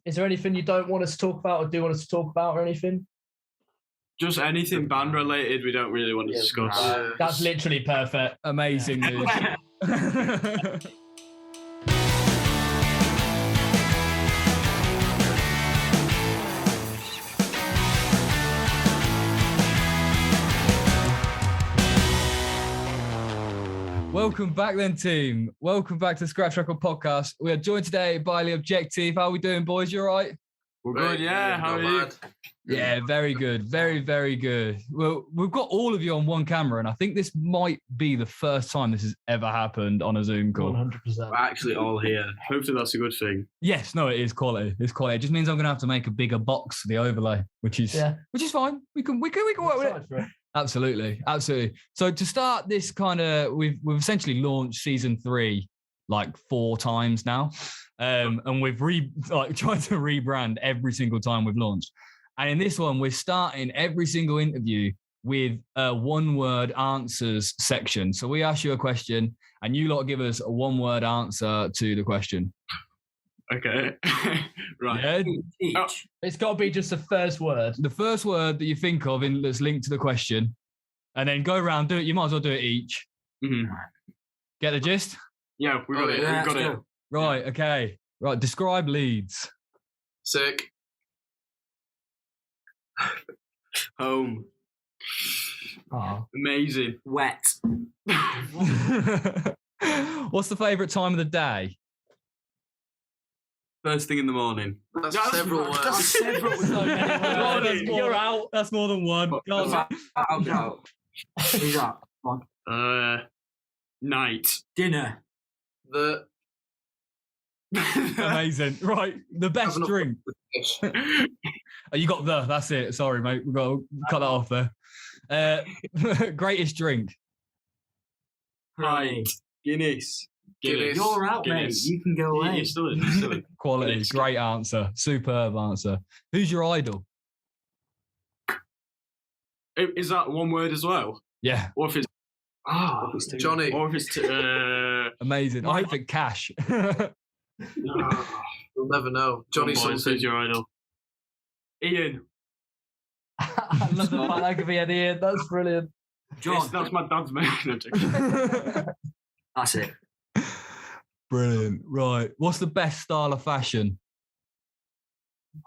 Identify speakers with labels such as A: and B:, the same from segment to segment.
A: Is there anything you don't want us to talk about or do want us to talk about or anything?
B: Just anything band related we don't really want to discuss.
A: That's literally perfect.
C: Amazing news. Welcome back then, team. Welcome back to the Scratch Record Podcast. We are joined today by The Objective. How are we doing, boys? You all right?
B: We're good, yeah. How are you?
C: Yeah, very good. Very, very good. Well, we've got all of you on one camera, and I think this might be the first time this has ever happened on a Zoom call.
A: 100%.
D: We're actually all here.
B: Hopefully that's a good thing.
C: Yes, no, it is quality. It's quality. It just means I'm going to have to make a bigger box for the overlay, which is fine. We can work with it. Absolutely. So to start this kind of, we've essentially launched season 3 like 4 times now, and we've tried to rebrand every single time we've launched. And in this one, we're starting every single interview with a 1-word answers section. So we ask you a question, and you lot give us a 1-word answer to the question.
B: Okay. Right.
C: Yeah.
A: It's got to be just the first word.
C: The first word that you think of that's linked to the question, and then go around, do it. You might as well do it each.
B: Mm-hmm.
C: Get the gist?
B: Yeah, we got it.
D: Yeah,
B: we got it.
C: Right, okay. Right, describe Leeds.
D: Sick.
B: Home.
A: Oh.
B: Amazing.
D: Wet.
C: What's the favourite time of the day?
B: First thing in the morning.
D: That's several words.
B: That's several words.
A: You're out.
C: That's more than one.
D: I'm out. Who's that? Come on.
B: Night.
D: Dinner. The.
C: Amazing. Right, the best drink. Oh, you got that's it. Sorry, mate. We've got to cut that off there. Greatest drink.
B: Right. Guinness.
D: You're out,
B: Guinness.
D: mate. You can go away.
B: You're still in.
C: Quality.
B: Guinness.
C: Great answer. Superb answer. Who's your idol?
B: Is that 1 word as well?
C: Yeah.
B: Or if it's...
D: Johnny.
B: Or if it's...
C: Amazing. I think Cash.
D: You'll never know. Johnny
B: Boys,
D: something.
B: who's your idol? Ian.
A: I love the fact that could be any Ian. That's brilliant.
D: John.
B: Yes, that's my dad's mate. No, joking.
D: That's it.
C: Brilliant. Right. What's the best style of fashion?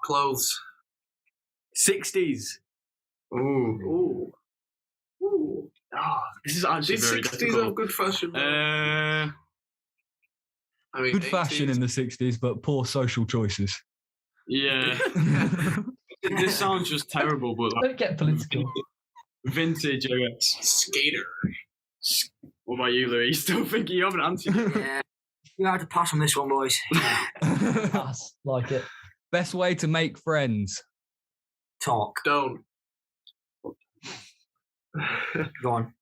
D: Clothes.
B: 60s. Ooh. This is actually
D: Did
B: very
D: 60s
B: difficult.
D: have good fashion? I mean,
C: Good fashion
D: 80s.
C: in the 60s, but poor social choices.
B: Yeah. This sounds just terrible, but like,
A: Don't get political.
B: vintage, I guess.
D: Skater.
B: What about you, Louis? You still think you haven't answered?
D: Yeah. You have to pass on this one, boys.
A: Pass. Like it.
C: Best way to make friends.
D: Talk. Don't. Go on.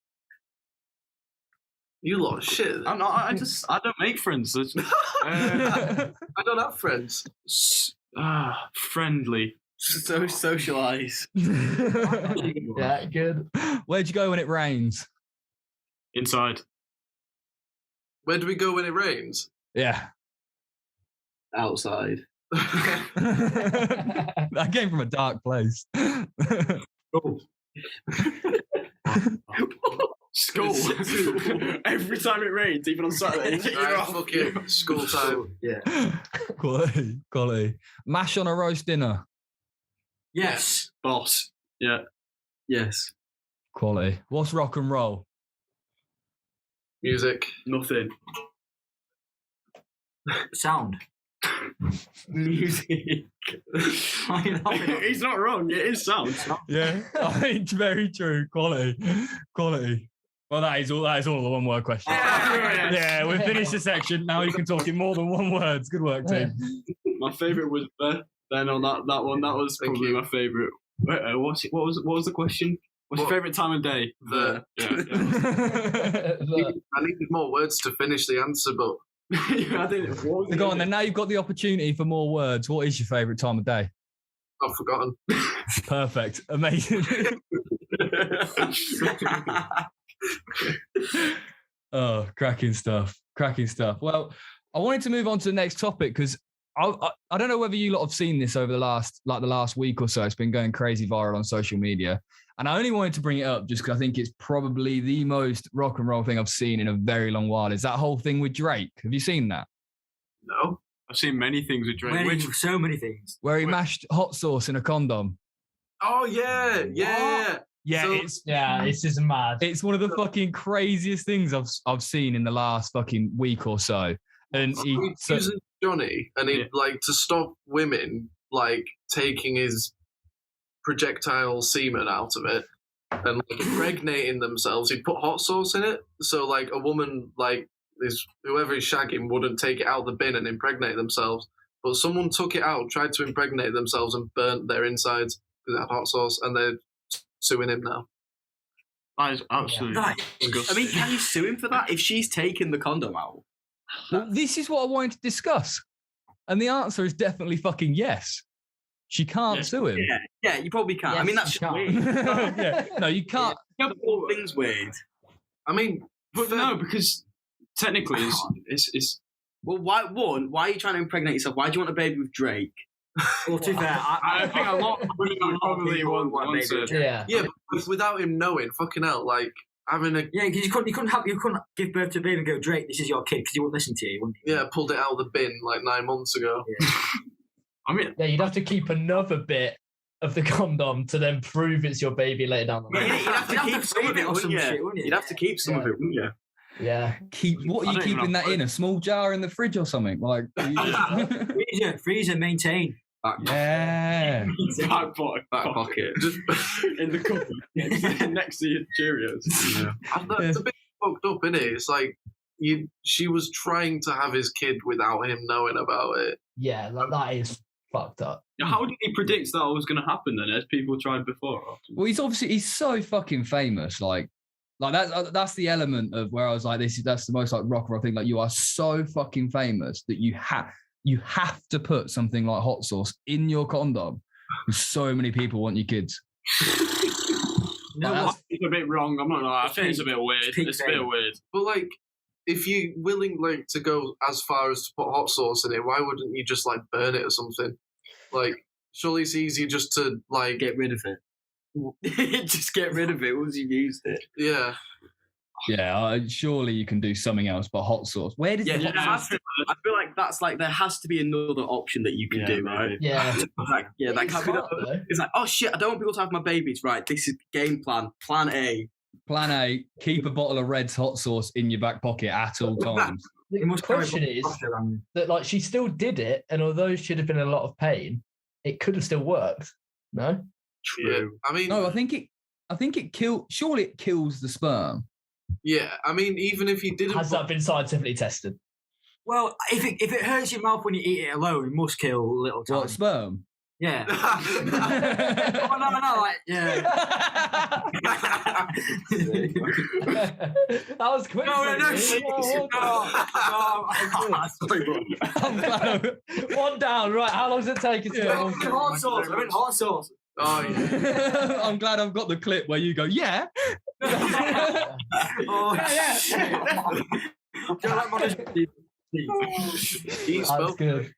D: You lot of shit.
B: I'm not. I don't make friends.
D: I don't have friends.
B: Friendly.
D: So socialise.
A: Yeah, good.
C: Where'd you go when it rains?
B: Inside.
D: Where do we go when it rains?
C: Yeah.
D: Outside.
C: That came from a dark place.
B: Oh. School. Every time it rains, even on Saturday, you're off.
D: Fucking school time. Yeah.
C: Quality. Mash on a roast dinner.
D: Yes.
B: Boss. Yeah.
D: Yes.
C: Quality. What's rock and roll?
D: Music.
B: Nothing.
D: Sound.
B: Music. He's not wrong. It is sound.
C: Yeah. It's very true. Quality. Well, that is all the 1-word question. Yeah, we've finished the section. Now you can talk in more than 1 word. Good work, team.
B: My favourite was then on that one. That was probably my favourite. What was the question? What's your favourite time of day?
D: Yeah. I needed more words to finish the answer, but
B: I didn't.
C: Go on then. Now you've got the opportunity for more words. What is your favourite time of day?
D: I've forgotten.
C: Perfect. Amazing. Oh, cracking stuff. Well, I wanted to move on to the next topic because I don't know whether you lot have seen this over the last week or so. It's been going crazy viral on social media. And I only wanted to bring it up just because I think it's probably the most rock and roll thing I've seen in a very long while. Is that whole thing with Drake? Have you seen that?
B: No. I've seen many things with Drake.
D: So many things.
C: Where he mashed hot sauce in a condom.
B: Oh, yeah.
C: Yeah,
A: it's just mad.
C: It's one of the fucking craziest things I've seen in the last fucking week or so. And
E: he's using Johnny, and he like to stop women like taking his projectile semen out of it and like impregnating themselves. He'd put hot sauce in it, so like a woman like whoever he's shagging wouldn't take it out of the bin and impregnate themselves. But someone took it out, tried to impregnate themselves, and burnt their insides because it had hot sauce, and they're suing him now.
B: That is absolutely disgusting.
F: I mean, can you sue him for that if she's taken the condom out?
C: Well, this is what I wanted to discuss. And the answer is definitely fucking yes. She can't sue him.
F: Yeah, you probably can.
A: Yes,
F: I mean, that's weird.
C: Yeah. No, you can't.
F: Yeah, the whole thing's weird.
E: I mean,
B: but no, because technically it's
F: Well, why are you trying to impregnate yourself? Why do you want a baby with Drake?
D: Well, to be fair,
B: I think a lot of women probably want to.
E: yeah, but without him knowing, fucking hell, like having a
D: because you couldn't give birth to a baby and go, Drake, this is your kid, because he wouldn't listen to you, wouldn't he?
E: yeah, pulled it out of the bin like 9 months ago.
D: Yeah.
B: I mean,
A: you'd have to keep another bit of the condom to then prove it's your baby later down the line.
F: You'd have to keep some of it, wouldn't you? You'd have to keep some of it, wouldn't you?
A: Yeah.
C: What are you keeping that in? A small jar in the fridge or something? Like
D: freezer, maintain.
C: Yeah.
B: Back pocket. Just in the cupboard next to your Cheerios.
E: Yeah. And that's a bit fucked up, isn't it? It's like she was trying to have his kid without him knowing about it.
A: Yeah, that is fucked up.
B: How did he predict that was going to happen then, as people tried before?
C: Well, he's so fucking famous. Like that's the element of where I was like, that's the most like rock and roll thing. Like, you are so fucking famous that you have to put something like hot sauce in your condom. So many people want your kids.
B: No, it's a bit wrong. I'm not gonna lie. I think it's a bit weird. It's a bit weird.
E: But like, if you're willing like to go as far as to put hot sauce in it, why wouldn't you just like burn it or something? Like, surely it's easier just to like
F: get rid of it. Just get rid of it once you've used it.
E: Yeah.
C: Yeah, surely you can do something else but hot sauce. Where does
F: I feel like that's like there has to be another option that you can do, right?
A: Yeah.
F: That can't be it's like, oh shit, I don't want people to have my babies. Right, this is game plan. Plan A.
C: Plan A, keep a bottle of Red's hot sauce in your back pocket at all times.
A: The question is that like she still did it, and although she'd have been in a lot of pain, it could have still worked. No?
E: True. Yeah. I mean,
C: no, I think it surely it kills the sperm.
E: Yeah, I mean, even if you didn't...
A: Has that been scientifically tested?
D: Well, if it hurts your mouth when you eat it alone, it must kill little tiny.
C: What, sperm?
D: Yeah. Oh, no, like, yeah.
A: That was quick.
D: No.
A: I'm glad one down, right, how long does it take?
D: Hot sauce, I meant hot sauce.
E: Oh, yeah.
C: I'm glad I've got the clip where you go, yeah.
A: That's good.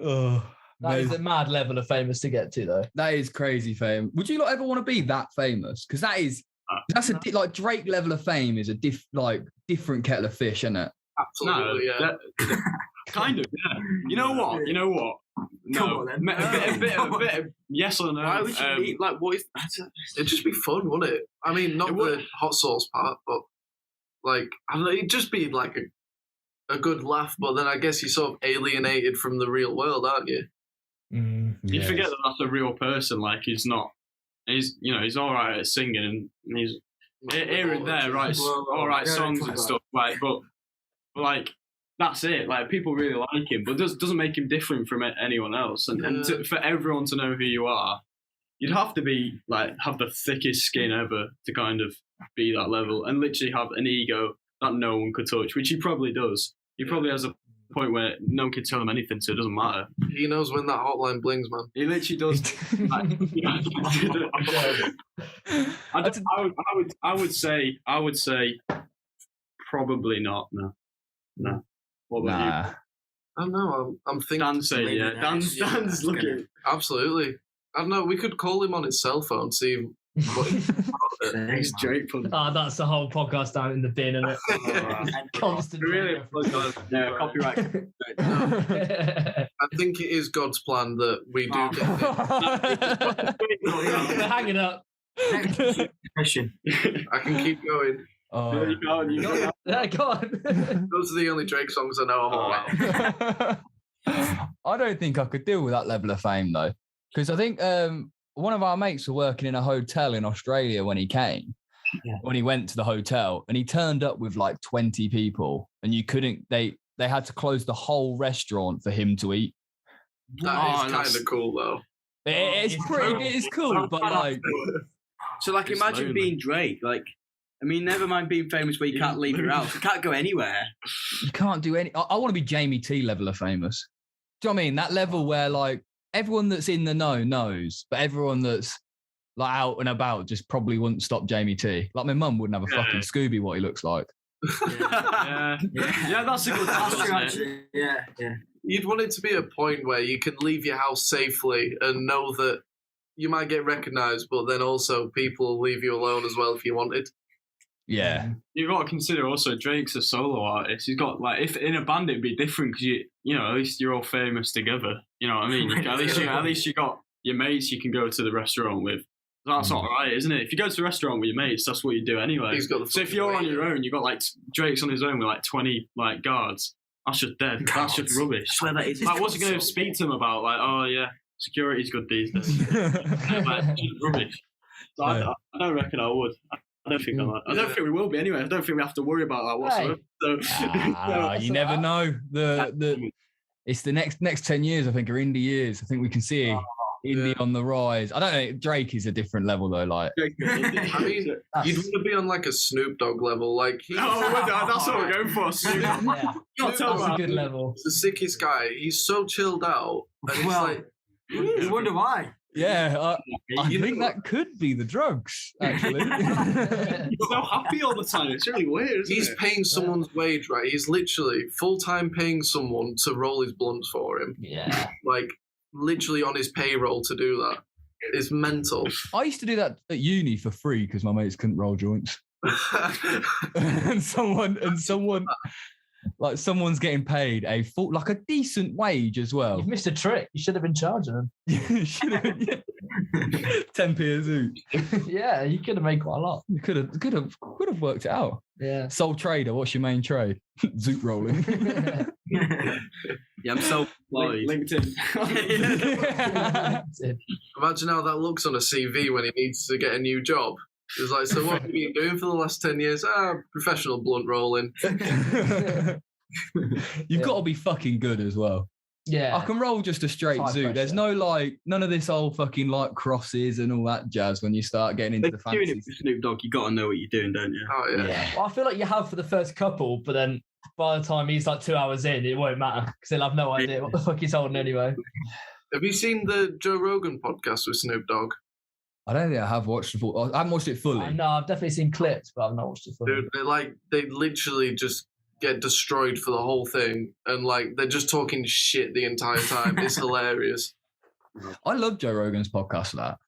C: Oh,
A: that is a mad level of famous to get to, though.
C: That is crazy fame. Would you not ever want to be that famous? Because that's a like Drake level of fame is a different kettle of fish, isn't it?
E: Absolutely, yeah.
B: Kind of, yeah. You know what? No, a bit of yes or no.
F: Why would you eat, like, what if...
E: It'd just be fun, wouldn't it? I mean, not the hot sauce part, but like, I don't know, it'd just be like a good laugh, but then I guess you're sort of alienated from the real world, aren't you?
B: You forget that that's a real person. Like, he's all right at singing, and he's here and there writes all right songs and stuff. Like, but like, that's it. Like, people really like him, but it doesn't make him different from anyone else. And for everyone to know who you are, you'd have to be like have the thickest skin ever to kind of be that level, and literally have an ego that no one could touch, which he probably does. He probably has a point where no one can tell him anything, so it doesn't matter.
E: He knows when that hotline blings, man.
B: He literally does. I would say probably not. No. What about you?
E: I don't know. I'm thinking.
B: Dan's looking.
E: Absolutely. I don't know. We could call him on his cell phone, see what
B: he's Drake.
A: That's the whole podcast down in the bin, isn't it? Constant.
B: Really? No, copyright.
E: I think it is God's plan that we do get it.
A: We're hanging up.
E: I can keep going.
B: You go on.
A: Go on.
E: Those are the only Drake songs I know. I'm all out.
C: I don't think I could deal with that level of fame though, because I think one of our mates were working in a hotel in Australia when he came. Yeah. When he went to the hotel, and he turned up with like 20 people, and you couldn't. They had to close the whole restaurant for him to eat.
E: That is kind of cool though.
C: It is cool, but like.
F: So like, imagine being Drake. Like, I mean, never mind being famous where you can't leave your house. You can't go anywhere.
C: You can't do any. I want to be Jamie T level of famous. Do you know what I mean? That level where like everyone that's in the know knows, but everyone that's like out and about just probably wouldn't stop Jamie T. Like my mum wouldn't have a fucking Scooby what he looks like.
B: Yeah, that's a good answer.
F: Yeah.
E: You'd want it to be a point where you can leave your house safely and know that you might get recognised, but then also people will leave you alone as well if you wanted.
C: Yeah.
B: You've got to consider also Drake's a solo artist. He's got like, if in a band it'd be different because you know, at least you're all famous together. You know what I mean? At least you got your mates you can go to the restaurant with. That's all right, isn't it? If you go to the restaurant with your mates, that's what you do anyway. So if you're on your own, you've got like Drake's on his own with like 20 like guards. That's just dead. That's just rubbish. Like, what's he going to speak to them about? Like, oh yeah, security's good these days. Like, just rubbish. So I don't reckon I would. I don't think I might. I don't think we will be anyway. I don't think we have to worry about that whatsoever. So,
C: you never know. It's the next 10 years, I think, are indie years. I think we can see indie on the rise. I don't know. Drake is a different level though. Like,
E: I mean, you'd want to be on like a Snoop Dogg level. Like,
B: that's what we're going for. Snoop.
A: That's a good level.
E: He's the sickest guy. He's so chilled out. And it's like,
F: you wonder why.
C: Yeah, I think that could be the drugs, actually.
B: He's so happy all the time. It's really weird, isn't
E: He's paying someone's wage, right? He's literally full-time paying someone to roll his blunts for him.
A: Yeah.
E: Like, literally on his payroll to do that. It's mental.
C: I used to do that at uni for free because my mates couldn't roll joints. and someone's getting paid a decent wage as well.
A: You've missed a trick. You should have been charging them.
C: You should have been, 10p a zoot.
A: Yeah, you could have made quite a lot.
C: You could have worked it out.
A: Yeah.
C: Sole trader. What's your main trade? Zoot rolling.
F: Yeah, I'm self-employed.
B: LinkedIn.
E: Imagine how that looks on a CV when he needs to get a new job. It's like, so what have you been doing for the last 10 years? Professional blunt rolling.
C: You've got to be fucking good as well.
A: Yeah.
C: I can roll just a straight zoot. There's no none of this old fucking like crosses and all that jazz when you start getting into the fancy.
F: Doing it with Snoop Dogg, you got to know what you're doing, don't you?
E: Oh, yeah.
A: Well, I feel like you have for the first couple, but then by the time he's like 2 hours in, it won't matter because he'll have no idea what the fuck he's holding anyway.
E: Have you seen the Joe Rogan podcast with Snoop Dogg?
C: I don't think I have watched it fully. I haven't watched it fully.
A: No, I've definitely seen clips, but I've not watched it fully.
E: Dude, they literally just get destroyed for the whole thing, and like they're just talking shit the entire time. It's hilarious.
C: I love Joe Rogan's podcast for that.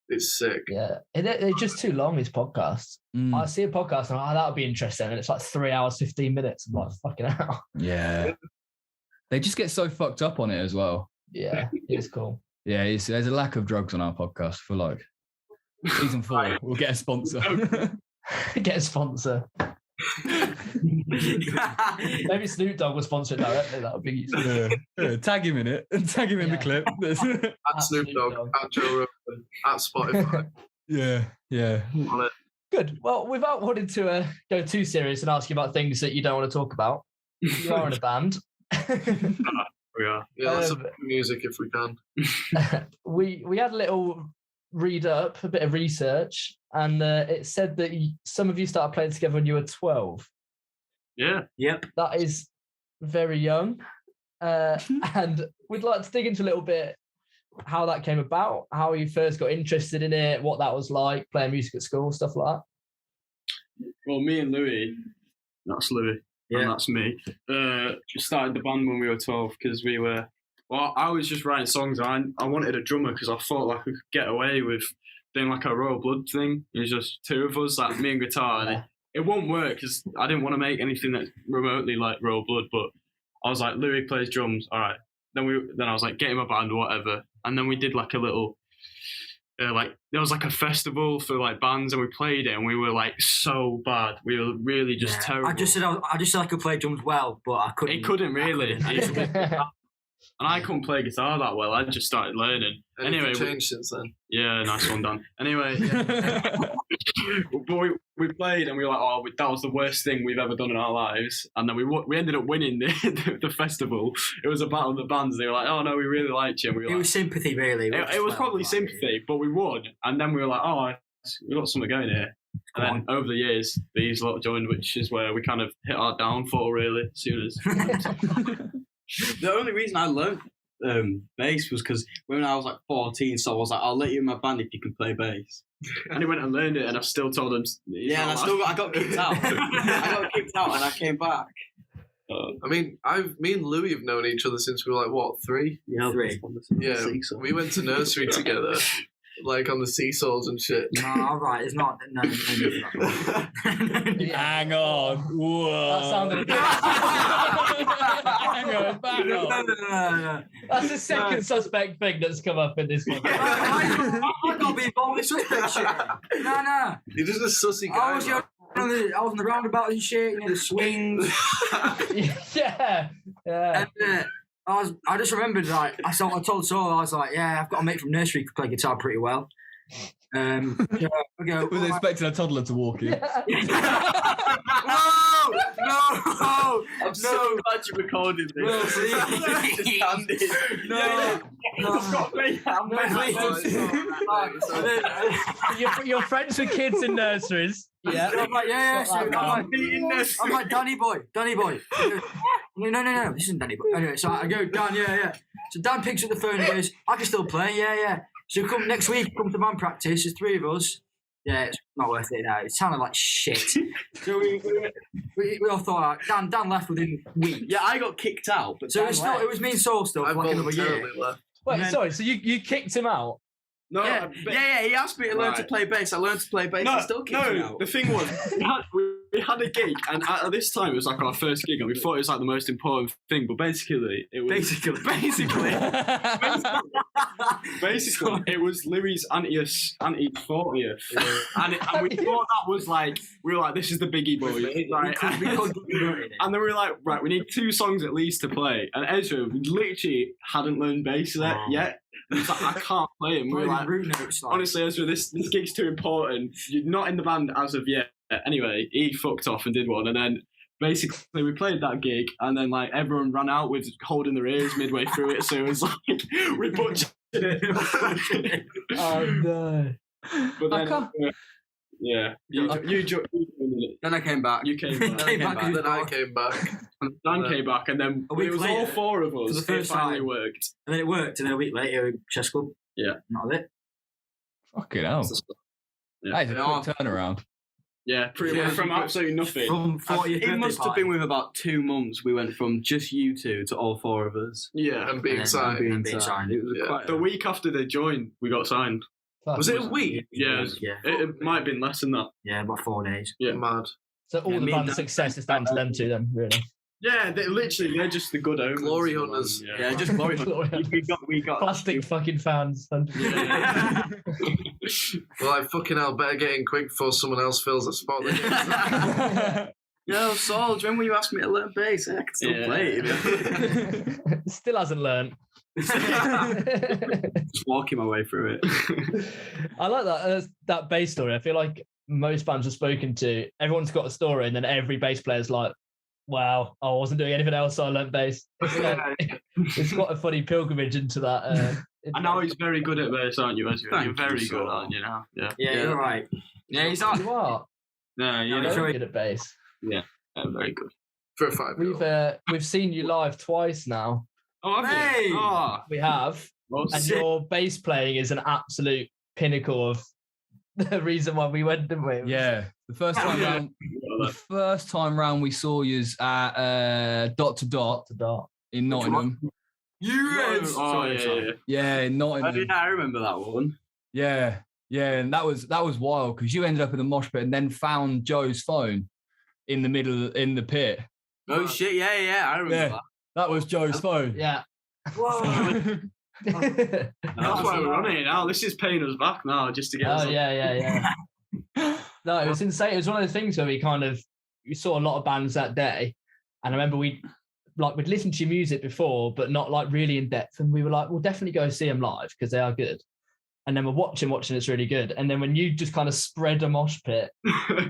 E: It's sick.
A: Yeah, they're just too long. His podcasts. I see a podcast and that would be interesting, and it's like 3 hours 15 minutes. I'm like, fucking hell.
C: Yeah, they just get so fucked up on it as well.
A: Yeah, it's cool.
C: Yeah, there's a lack of drugs on our podcast for like. Season 4, we'll get a sponsor.
A: Get a sponsor. Maybe Snoop Dogg will sponsor it directly. That would be useful.
C: Yeah. Tag him in it and tag him in the clip.
E: At Snoop Dogg, at Joe Rogan, at Spotify.
C: Yeah.
A: Good. Well, without wanting to go too serious and ask you about things that you don't want to talk about, you are in a band.
E: We are. Yeah, let's have music if we can.
A: We had a little read up, a bit of research, and it said that some of you started playing together when you were 12.
B: Yeah.
F: Yep.
A: That is very young. And we'd like to dig into a little bit how that came about, how you first got interested in it, what that was like, playing music at school, stuff like that.
B: Well, me and Louis, that's Louis. and that's me. Started the band when we were 12 because we were. Well, I was just writing songs. I wanted a drummer because I thought like we could get away with doing like a Royal Blood thing. It was just two of us, like me and guitar, and it won't work because I didn't want to make anything that's remotely like Royal Blood. But I was like, Louis plays drums, all right. Then I was like, get him a band or whatever, and then we did like a little. Like there was like a festival for like bands and we played it and we were like so bad. We were really just terrible.
D: I just said I could play drums well, but I couldn't.
B: He couldn't really. And I couldn't play guitar that well. I just started learning. Anyway,
E: changed since then.
B: Yeah, nice one, Dan. Anyway, but we played and we were like, oh, that was the worst thing we've ever done in our lives. And then we ended up winning the festival. It was a battle of the bands. They were like, oh no, we really liked you. And we were
D: it was sympathy, really.
B: It was probably sympathy, but we won. And then we were like, oh, we got something going here. And then over the years, these lot joined, which is where we kind of hit our downfall really as soon as.
F: The only reason I learned bass was because when I was like 14, so I was like, I'll let you in my band if you can play bass.
B: And he went and learned it, and I still told him.
F: Yeah, and I got kicked out. I got kicked out, and I came back.
E: I mean, me and Louis have known each other since we were like what, 3?
F: Yeah, 3.
E: Yeah, we went to nursery together. Like on the seesaws and shit.
D: No, all right, it's not. No.
C: Hang on. Whoa.
A: That sounded a bit. Hang on, back on.
D: No.
A: That's the second suspect thing that's come up in this one.
D: I can't be involved with suspect shit. No.
E: You're just a sussy guy.
D: I was on the roundabout and shit, the swings.
A: Yeah.
D: And, I just remembered, like, I told Saul, I was like, yeah, I've got a mate from nursery who can play guitar pretty well. So I go,
C: was expecting a toddler to walk in.
D: No!
F: I'm so glad you recorded this.
A: You're friends with kids in nurseries. Yeah.
D: I'm like, I'm like, Danny boy. No, this isn't Danny boy. Anyway, so I go, Dan, yeah. So Dan picks up the phone and goes, I can still play, yeah. So come next week, come to band practice, there's 3 of us. Yeah, it's not worth it now. It sounded like shit. So we all thought, Dan left within weeks.
F: Yeah, I got kicked out. But
D: so it was me and Saul still for like another year.
A: Wait, sorry, so you kicked him out?
F: No, yeah, he asked me to learn to play bass. I learned to play bass and still kicked me out.
B: The thing was, we had a gig, and at this time it was like our first gig, and we thought it was like the most important thing, but basically it was... Basically, it was Louis' anti-40th. And we thought that was like, we were like, this is the biggie boys. Right? And then we were like, right, we need 2 songs at least to play. And Ezra literally hadn't learned bass yet. He's like, I can't play him. We were like, honestly, Ezra, this gig's too important. You're not in the band as of yet. Anyway, he fucked off and did one, and then basically we played that gig, and then like everyone ran out with holding their ears midway through it, so it was like we butchered it.
A: Oh no!
B: But then, yeah, you joined it.
F: Then I came back.
B: You came back.
E: Then I came back.
B: Dan came back, and then it was all 4 of us.
D: For the first
B: finally
D: time.
B: worked.
D: And then it worked, and then a week later, Chess Club.
B: Yeah.
D: Not it.
C: Fucking hell.
B: Yeah.
C: That is a quick turnaround.
B: Yeah, pretty much from absolutely nothing.
D: From 40th
F: It must have been with about 2 months. We went from just you 2 to all 4 of us.
B: Yeah,
E: and being signed.
F: It was quite
B: the week after they joined, we got signed.
E: Was it a week?
B: Yeah, it might have been less than that.
D: Yeah, about 4 days.
B: Yeah,
E: mad.
A: So all the band's success is down to them 2 then, really.
B: Yeah, they're just the good omens.
E: Glory hunters.
F: Yeah, just glory hunters. We got
A: plastic fucking fans.
B: Yeah.
E: Well, I fucking hell better get in quick before someone else fills the spot.
F: Yo, Saul, do you remember when you asked me to learn bass? I can still play it.
A: Still hasn't learned.
F: Just walking my way through it.
A: I like that bass story. I feel like most bands I've spoken to, everyone's got a story, and then every bass player's like, wow, I wasn't doing anything else, so I learned bass. It's quite a funny pilgrimage into that.
B: And now he's very good at bass, aren't you, Ezra? You're very
F: so
B: good, aren't you now?
D: Yeah, you're right.
F: Yeah, he's not.
A: You are.
B: No, you're
A: very good at bass.
B: Yeah, very good.
E: For a 5-year-old.
A: We've seen you live twice now.
B: Oh, have
D: Hey!
B: you? Oh,
A: We have,
B: well,
A: and your bass playing is an absolute pinnacle of the reason why we went, didn't we?
C: Yeah, the first time round, the first time round we saw you at Dot to Dot in Nottingham.
B: Oh,
C: Yeah, in Nottingham.
F: I remember that one.
C: Yeah, and that was wild because you ended up in the mosh pit and then found Joe's phone in the middle in the pit.
F: Oh shit! Yeah, I remember that.
C: That was Joe's phone.
A: Yeah.
D: Whoa.
B: That's why we're on it now. This is paying us back now just to get us.
A: Oh, yeah. No, it was insane. It was one of the things where we saw a lot of bands that day. And I remember we'd listened to your music before, but not like really in depth. And we were like, we'll definitely go see them live because they are good. And then we're watching, it's really good. And then when you just kind of spread a mosh pit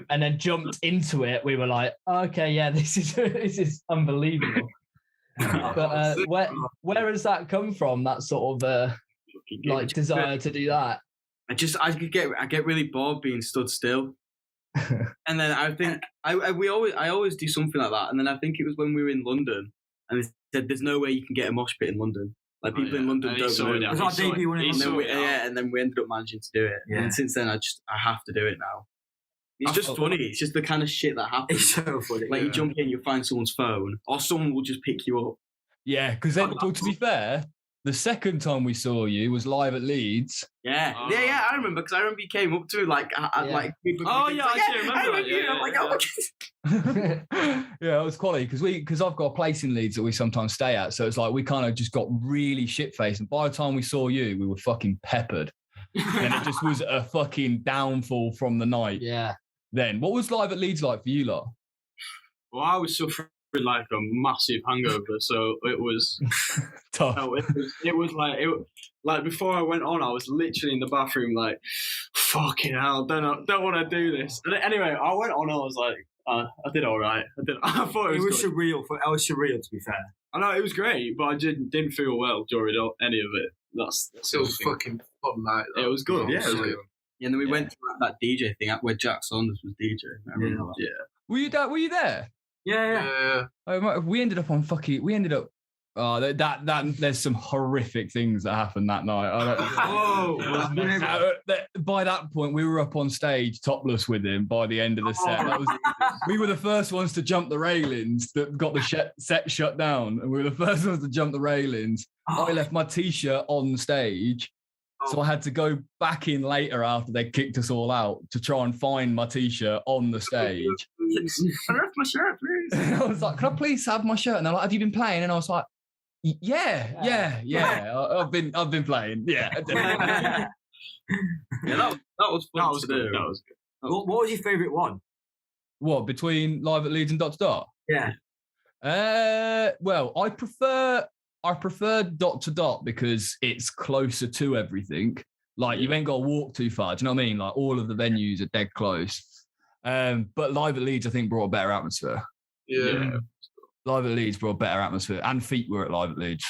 A: and then jumped into it, we were like, okay, yeah, this is unbelievable. But where has that come from? That sort of desire to do that?
F: I get really bored being stood still, and then I think I always do something like that. And then I think it was when we were in London, and they said there's no way you can get a mosh pit in London. Like people in London don't know.
D: It was our debut one in London.
F: And then we ended up managing to do it. Yeah. And since then, I have to do it now. It's just funny. It's just the kind of shit that happens.
D: It's so funny.
F: Like you jump in, you find someone's phone, or someone will just pick you up.
C: Yeah, because then, to be fair, the second time we saw you was live at Leeds.
F: Yeah, I remember because I remember you came up to me like.
B: I remember that.
C: Yeah, it was quality because I've got a place in Leeds that we sometimes stay at, so it's like we kind of just got really shit faced, and by the time we saw you, we were fucking peppered, and it just was a fucking downfall from the night.
A: Yeah.
C: Then, what was live at Leeds like for you lot?
B: Well, I was suffering like a massive hangover, so it was
C: tough.
B: It was like before I went on, I was literally in the bathroom like, fucking hell, don't want to do this. And anyway, I went on. I was like, I did all right. I thought it was good.
D: surreal. It was surreal, to be fair.
B: I know it was great, but I didn't feel well during any of it. That's
E: it was fucking fun night.
B: It was good.
F: Yeah, it was good. Yeah, and then we went to that DJ thing where Jack Saunders was DJ. I remember that.
C: Yeah. Were you there?
D: Yeah.
C: We ended up there's some horrific things that happened that night. By that point, we were up on stage topless with him by the end of the set. We were the first ones to jump the railings that got the set shut down. And we were the first ones to jump the railings. I left my T-shirt on stage. So I had to go back in later after they kicked us all out to try and find my T-shirt on the stage.
B: I left my shirt, please.
C: I was like, can I please have my shirt? And they're like, have you been playing? And I was like, yeah. I've been playing. Yeah.
F: That was fun. That was good.
D: What was your favourite one?
C: What, between live at Leeds and Dot to Dot?
D: Yeah.
C: Well, I prefer Dot to Dot because it's closer to everything. Like you ain't got to walk too far. Do you know what I mean? Like all of the venues are dead close. But live at Leeds, I think, brought a better atmosphere.
E: Yeah.
C: Live at Leeds brought a better atmosphere, and Feet were at live at Leeds,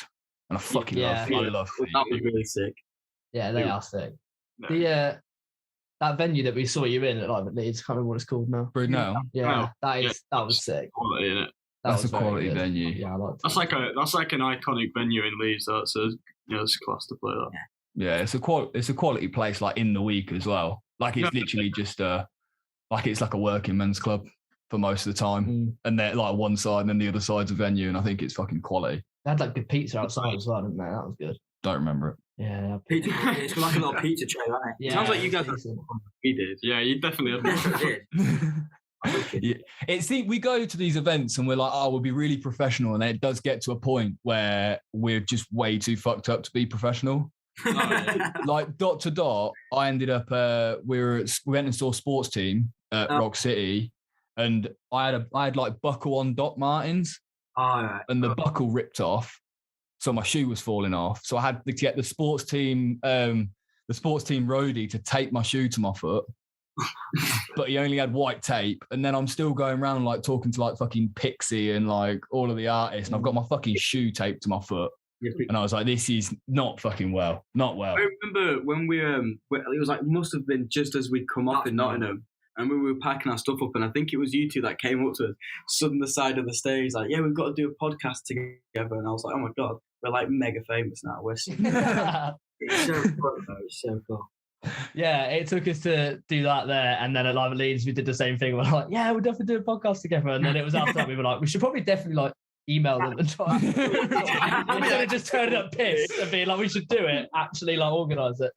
C: and I fucking love Feet.
F: That was really sick.
A: Yeah, they are sick. No. That venue that we saw you in at live at Leeds, I can't remember what it's called now.
C: Brunel.
A: Yeah, that was sick.
B: Quality, innit?
C: That's a quality venue.
A: Yeah, I like
B: that's like an iconic venue in Leeds. So it's class to play that.
C: Yeah, it's a quality place, like in the week as well. Like it's literally just like it's like a working men's club for most of the time, and they're like one side and then the other side's a venue, and I think it's fucking quality.
A: They had like good pizza outside as well, didn't they? That was good.
C: Don't remember it.
A: Yeah,
D: pizza. It's like a little pizza tray, isn't it?
A: Yeah,
F: sounds like you guys we did.
B: Yeah, you definitely
C: did. We go to these events and we're like, we'll be really professional, and then it does get to a point where we're just way too fucked up to be professional. Like Dot to Dot, I ended up we went and saw Sports Team at Rock City, and I had like buckle on Doc Martens, and the buckle ripped off, so my shoe was falling off. So I had to get the sports team roadie to tape my shoe to my foot. But he only had white tape, and then I'm still going around like talking to like fucking Pixie and like all of the artists, and I've got my fucking shoe taped to my foot. And I was like, this is not fucking well. Not well.
F: I remember when it was like, must have been just as we'd come off in Nottingham, and we were packing our stuff up, and I think it was you two that came up to us, stood on the side of the stage, like, yeah, we've got to do a podcast together. And I was like, oh my God, we're like mega famous now. We're
D: It's so cool, though. It's so cool.
A: Yeah, it took us to do that there, and then at Live at Leeds we did the same thing. We're like, yeah, we'll definitely do a podcast together. And then it was after that we were like, we should probably definitely like email them and try. Instead of just turning up pissed and being like, we should do it. Actually, like organise it.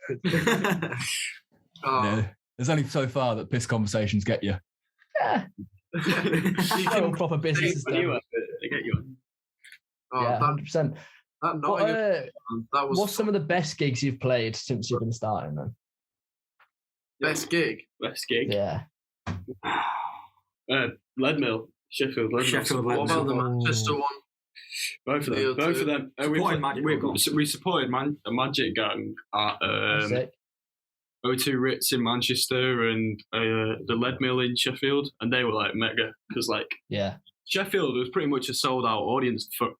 C: Yeah. There's only so far that piss conversations get you.
A: Yeah,
E: You can
A: proper business
B: They
A: stuff.
B: get you.
A: Yeah, 100%.
E: that was
A: What's some of the best gigs you've played since you've been starting then?
E: best gig.
B: Best gig.
A: Yeah.
B: Leadmill. Sheffield Leadmill.
D: Sheffield
E: What
D: Leadmill.
E: about the Manchester one?
B: Both of
E: The
B: them.
E: other
B: Both
E: two.
B: of them.
D: Supported Magic
B: We supported a Magic Gang at
A: Sick.
B: O2 Ritz in Manchester and the Leadmill in Sheffield, and they were like mega because like
A: Yeah.
B: Sheffield was pretty much a sold out audience for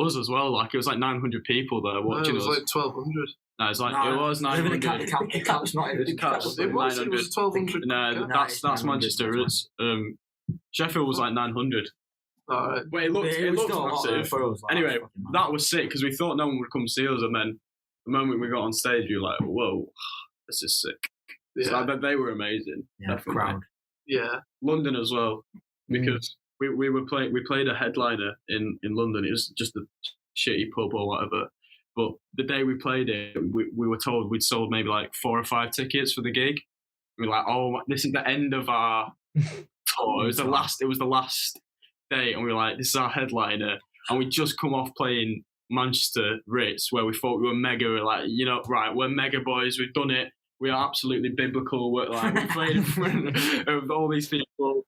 B: us as well. Like it was like 900 people there
E: No,
B: watching
E: it was
B: us.
E: like 1,200.
B: No, it's like it was 900.
D: The cap's not even.
B: The Caps.
E: It was 1,200.
B: No, that's
D: 900,
B: Manchester. It's Sheffield was like 900.
E: All right.
B: But it looked
D: still a lot
B: massive.
D: for us, like,
B: Anyway,
D: fucking mad.
B: that was sick because we thought no one would come see us, and then the moment we got on stage, we were like, "Whoa, this is sick!"
E: Yeah.
B: So I bet they were amazing.
D: Yeah,
B: definitely.
D: crowd.
E: Yeah.
B: London as well, because we played a headliner in London. It was just a shitty pub or whatever. But the day we played it, we were told we'd sold maybe like 4 or 5 tickets for the gig. We were like, "Oh, this is the end of our tour." It was the last day, and we were like, "This is our headliner," and we just come off playing Manchester Ritz, where we thought we were mega. We're like, right, we're mega boys. We've done it. We are absolutely biblical. We played in front of all these people.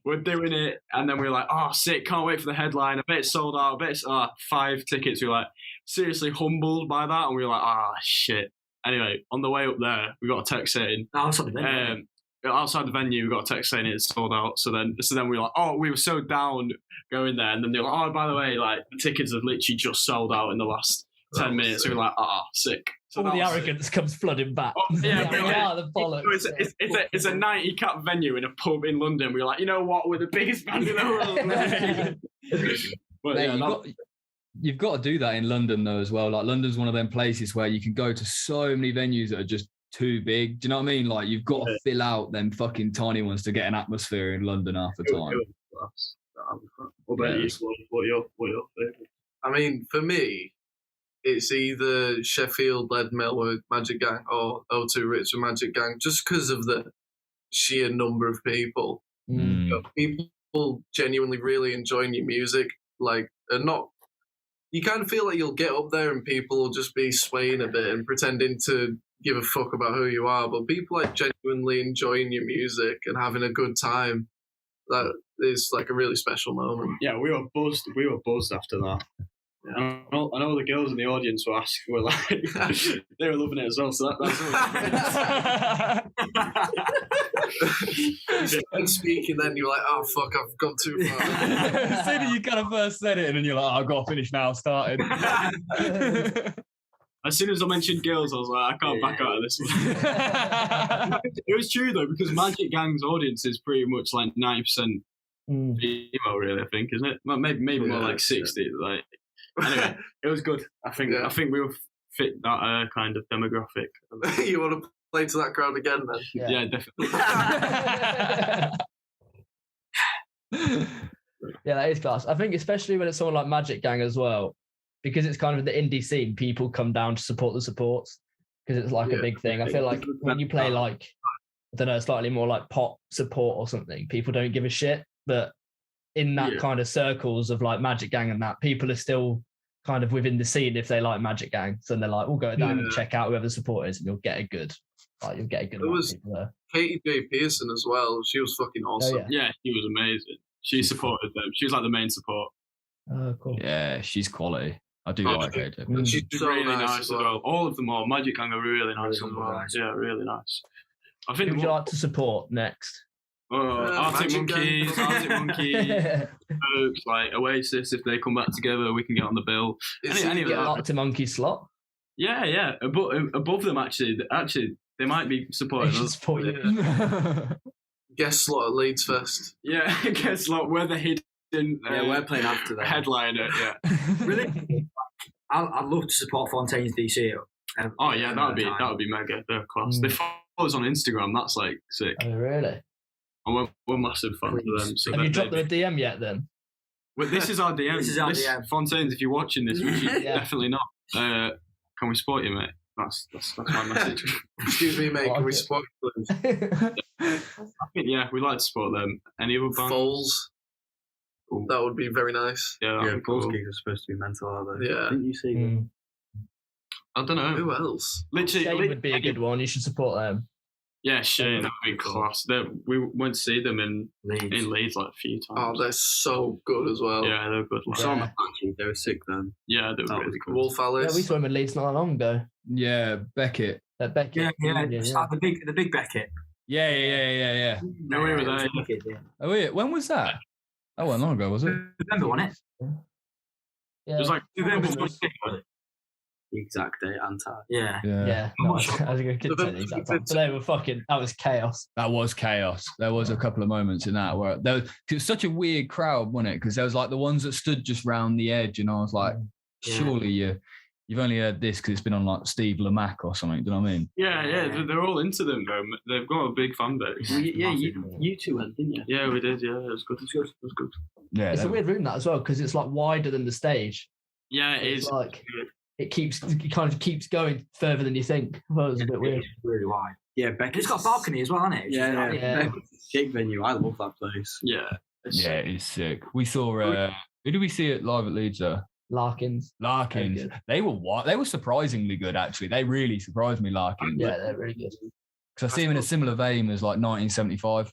B: We're doing it, and then we were like, "Oh, sick! Can't wait for the headline." I bet it's sold out. I bet it's 5 tickets. We were like seriously humbled by that, and we were like, shit." Anyway, on the way up there, we got a text saying, outside the venue, we got a text saying it's sold out. So then we were like, we were so down going there, and then they were like, by the way, like the tickets have literally just sold out in the last 10 minutes. So we were like, sick. So
A: all the arrogance comes flooding back.
B: The
A: bollocks.
B: It's a 90 cap venue in a pub in London. We were like, you know what? We're the biggest band in the world. But
C: Mate, you've got to do that in London though as well. Like London's one of them places where you can go to so many venues that are just too big. Do you know what I mean? Like you've got to fill out them fucking tiny ones to get an atmosphere in London half the time.
B: What about you? What are your favourites?
E: I mean, for me, it's either Sheffield Leadmill with Magic Gang or O2 Ritz with Magic Gang, just because of the sheer number of people.
C: Mm.
E: People genuinely really enjoying your music, like, and not. You kind of feel like you'll get up there and people will just be swaying a bit and pretending to give a fuck about who you are, but people like genuinely enjoying your music and having a good time. That is like a really special moment.
B: Yeah, we were buzzed. We were buzzed after that. Yeah. I know the girls in the audience were like, they were loving it as well. So that's
E: And speaking, then you're like, oh fuck, I've gone too far.
C: As soon as you kind of first said it, and then you're like, I've got to finish now. Started.
B: As soon as I mentioned girls, I was like, I can't back out of this one. It was true though, because Magic Gang's audience is pretty much like 90% female, really. I think, isn't it? Maybe more like 60. Like, anyway, it was good. I think we will fit that kind of demographic.
E: You want to play to that crowd again, then?
B: Yeah, definitely.
A: Yeah, that is class. I think especially when it's someone like Magic Gang as well, because it's kind of the indie scene, people come down to support the supports because it's like a big thing. I feel like when you play like, I don't know, slightly more like pop support or something, people don't give a shit. But in that kind of circles of like Magic Gang and that, people are still kind of within the scene if they like Magic Gang. So they're like, we'll go down and check out whoever the support is and you'll get a good amount of people there.
E: Katie J. Pearson as well. She was fucking awesome.
B: Yeah, she was amazing. She supported them. She was like the main support.
A: Oh, cool.
C: Yeah, she's quality. I do like her.
E: She's
B: so
E: really
B: nice as well. All of them are. Magic Gang are really nice as well.
D: Nice.
B: Yeah, really nice. I think.
A: Who would you like to support next?
B: Arctic
E: Magic
B: Monkeys, Folks, like Oasis. If they come back together, we can get on the bill. Any of
A: Get an
B: that.
A: Arctic Monkey slot.
B: Yeah. Above them, actually, they might be supporting us.
A: Support you.
E: Guest slot at Leeds Fest.
B: Yeah, guess what? We're the hidden.
F: We're playing after that.
B: Headliner. Yeah.
D: Really? I'd love to support Fontaine's DC.
B: Oh yeah, that would be mega. They're class. They follow us on Instagram. That's like sick.
A: Oh really?
B: And we're massive fans of them. So
A: have you dropped them a DM yet then?
B: Well, this is our DM.
D: This is our DM.
B: Fontaines, if you're watching this, which you definitely not. Can we support you, mate? That's my message.
E: Excuse me, mate. Can we support you, please?
B: Yeah, we like to support them. Any other bands?
E: Foals. Ooh. That would be very nice.
F: Yeah, Foals gigs are supposed to be mental, are they?
E: Yeah.
F: Didn't you see them?
B: I don't know.
E: Who else?
A: Shane would be a good one. You should support them.
B: Yeah, Shane, that would be class. We went to see them in Leeds like a few times.
E: Oh, they're so good as well.
B: Yeah, they're good.
F: We saw them actually. They were sick then.
B: Yeah, they were really good.
E: Wolf Alice.
A: Yeah, we saw him in Leeds not that long ago.
C: Yeah, Beckett.
A: Beckett.
D: Yeah. The big Beckett.
C: Yeah.
B: No, we were there.
C: Oh, wait, when was that? That wasn't long ago, was it?
D: November, wasn't it?
A: Yeah.
B: It was like
D: November.
F: The exact date and time.
A: Yeah. No, I was going to say the exact time. But they were that was chaos.
C: That was chaos. There was a couple of moments in that where it was such a weird crowd, wasn't it? Because there was like the ones that stood just round the edge, and I was like, surely you've only heard this because it's been on like Steve Lamack or something. Do you know what I mean?
B: Yeah. They're all into them though. They've got a big fan base.
F: You two went, didn't you?
B: Yeah, we did. Yeah, it was good.
C: Yeah,
A: it's a weird room that as well because it's like wider than the stage.
B: Yeah, it is.
A: Like it kind of keeps going further than you think. I thought it was a bit weird.
D: It's really wide.
F: Yeah, Beckett's
D: It's got a balcony as well, hasn't it?
F: Yeah. Sick venue. I love that place.
B: Yeah.
C: It's sick. We saw who did we see it live at Leeds though?
A: Larkins.
C: They were surprisingly good actually. They really surprised me, Larkins.
A: Yeah, they're really good.
C: Because I see them in a similar vein as like 1975.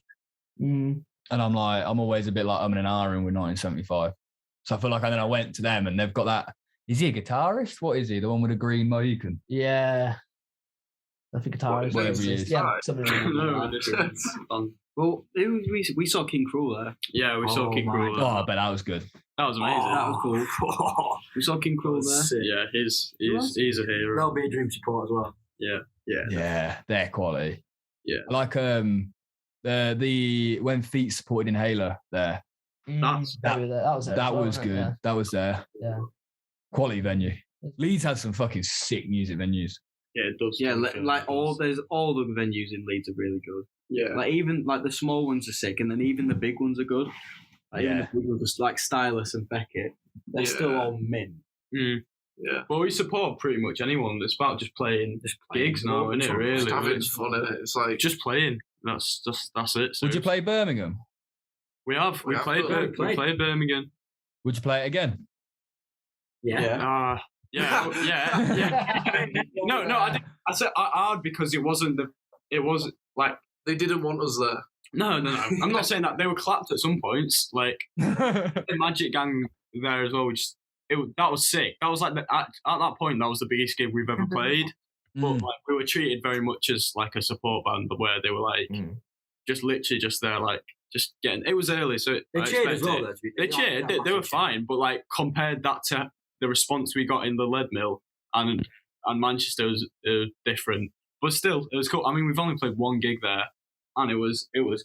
C: And I'm always a bit like I'm in an iron with 1975. So I feel like then I went to them and they've got that. Is he a guitarist? What is he? The one with a green Mohican?
A: Yeah. I think guitarist.
C: Whatever he is.
A: Yeah, something like
B: that.
F: Well, we saw King Cruel there.
B: Yeah, we saw King Cruel there.
C: Oh, I bet that was good.
B: That was amazing.
F: That was cool. We saw King Cruel there.
D: Sick.
B: Yeah, he's a hero.
D: There'll be a dream support as well.
C: Yeah, their quality.
B: Yeah.
C: Like the when Feet supported Inhaler there.
A: that was
C: good.
A: Yeah.
C: That was there.
A: Yeah.
C: Quality venue. Leeds has some fucking sick music venues.
B: Yeah, it does.
F: Yeah, like all the venues in Leeds are really good.
B: Yeah.
F: Like even like the small ones are sick, and then even the big ones are good. Like even the big ones, like Stylus and Beckett, they're still all mint.
B: Yeah. Well, we support pretty much anyone. It's about just playing gigs now, isn't it? Really,
E: it's fun, isn't it? It's like
B: just playing. That's it.
C: Would you play Birmingham?
B: We played Birmingham.
C: Would you play it again?
B: Yeah. No, I didn't. I said hard because it was like
E: they didn't want us there.
B: No. I'm not saying that. They were clapped at some points. Like the Magic Gang there as well. That was sick. That was like at that point that was the biggest gig we've ever played. But like we were treated very much as like a support band, but where they were like just literally just there like just getting. It was early, so
D: they cheered as well.
B: They cheered. They were fine, but like compared that to the response we got in the Lead Mill and Manchester was different, but still it was cool. I mean, we've only played one gig there, and it was good.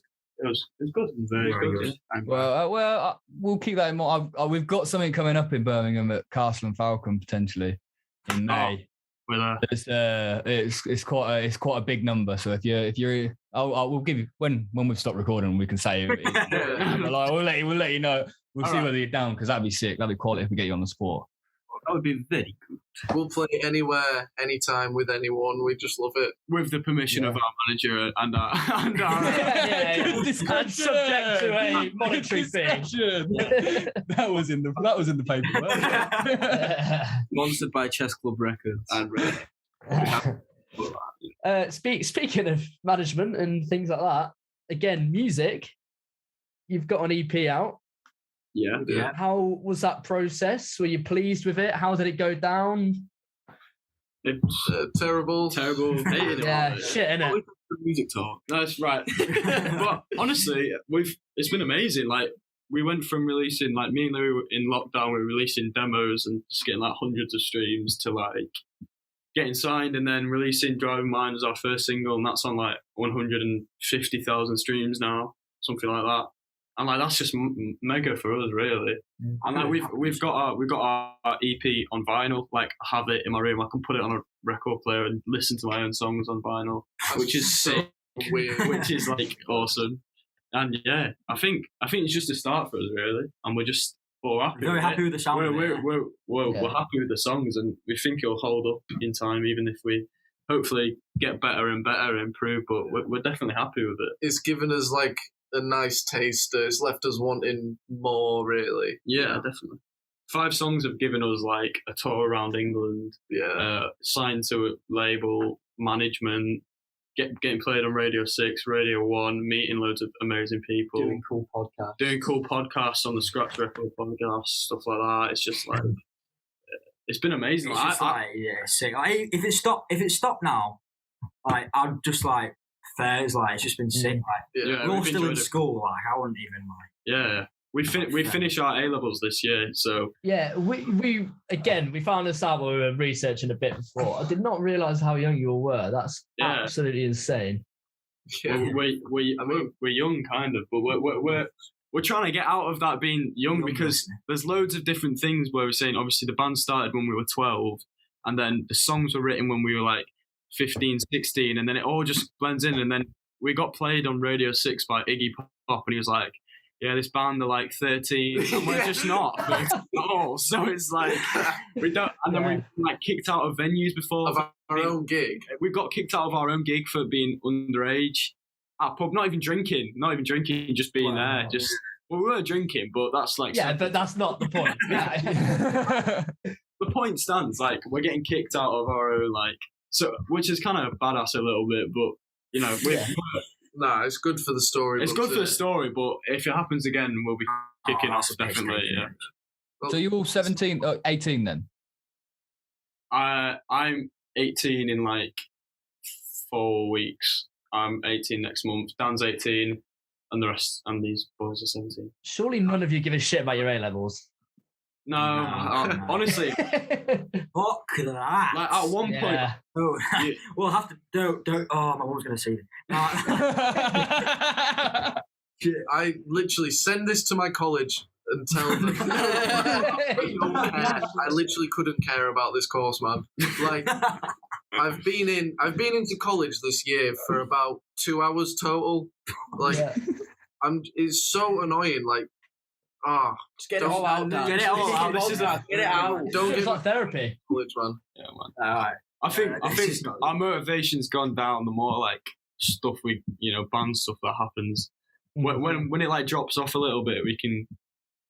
B: Very good.
C: Well, we'll keep that in mind. We've got something coming up in Birmingham at Castle and Falcon potentially in May. It's quite a big number. So if you're, we'll give you when we've stopped recording, we can say. We'll let you know. We'll see whether you're down because that'd be sick. That'd be quality if we get you on the spot.
F: That would be very good.
E: We'll play anywhere, anytime, with anyone. We just love it.
B: With the permission of our manager and our
A: subject to a monetary thing.
C: That was in the paper.
F: Sponsored by Chess Club Records.
B: And
A: speaking of management and things like that, again, music. You've got an EP out.
B: Yeah.
A: How was that process? Were you pleased with it? How did it go down?
B: It's
E: terrible.
A: Yeah, shit, innit?
F: Music talk.
B: That's right. But honestly, it's been amazing. Like we went from releasing, like me and Louis were in lockdown, we were releasing demos and just getting like hundreds of streams to like getting signed and then releasing Driving Mind as our first single, and that's on like 150,000 streams now, something like that. and like that's just mega for us, really. And like we've got our EP on vinyl. Like I have it in my room. I can put it on a record player and listen to my own songs on vinyl, which is sick. Weird. Which is like awesome. And yeah, I think it's just a start for us, really, and we're just happy.
D: Very happy with the sound.
B: We're happy with the songs, and we think it'll hold up in time, even if we hopefully get better and better, improve. But we're definitely happy with it.
E: It's given us like a nice taster. It's left us wanting more, really.
B: Yeah, definitely. 5 songs have given us like a tour around England.
E: Yeah.
B: Signed to a label, management. Getting played on Radio 6, Radio 1, meeting loads of amazing people.
F: Doing cool
B: podcasts on the Scratch Record podcast, stuff like that. It's just like, it's been amazing.
D: It's just sick. Like, if it stopped now, like, I'd just like, fairs, like, it's just been sick. Like, we're all still in school, like, I wouldn't even like.
B: Yeah. We finished our A-levels this year, so...
A: Yeah, we found this out when we were researching a bit before. I did not realise how young you all were. That's absolutely insane.
B: Yeah. We're young, kind of, but we're trying to get out of that being young because there's loads of different things where we're saying, obviously, the band started when we were 12, and then the songs were written when we were, like, 15, 16, and then it all just blends in, and then we got played on Radio 6 by Iggy Pop, and he was like, yeah, this band are like 13, and we're just not. No, so it's like we don't. And then we like kicked out of venues before
E: of our own gig.
B: We got kicked out of our own gig for being underage at pub. Not even drinking, just being there. Just we were drinking, but that's like
A: but that's not the point.
B: The point stands. Like we're getting kicked out of our own which is kind of badass a little bit, but you know
E: Nah, it's good for the story.
B: It's good for the story, but if it happens again, we'll be kicking off, definitely. Yeah.
C: So you're all 17, 18 then?
B: I'm 18 in like 4 weeks. I'm 18 next month. Dan's 18, and the rest, and these boys are 17.
A: Surely none of you give a shit about your A-levels.
B: No, honestly.
D: Fuck that.
B: Like at one point,
D: we'll have to don't. Oh, my mum's gonna see it.
E: I literally send this to my college and tell them. I literally couldn't care about this course, man. Like, I've been into college this year for about 2 hours total. Like, it's so annoying. Like.
D: Just get it all out. Get it all out. Get it out.
A: It's like therapy.
E: College, man.
B: Yeah, man. All right. I think our motivation's gone down the more like stuff band stuff that happens. When it like drops off a little bit, we can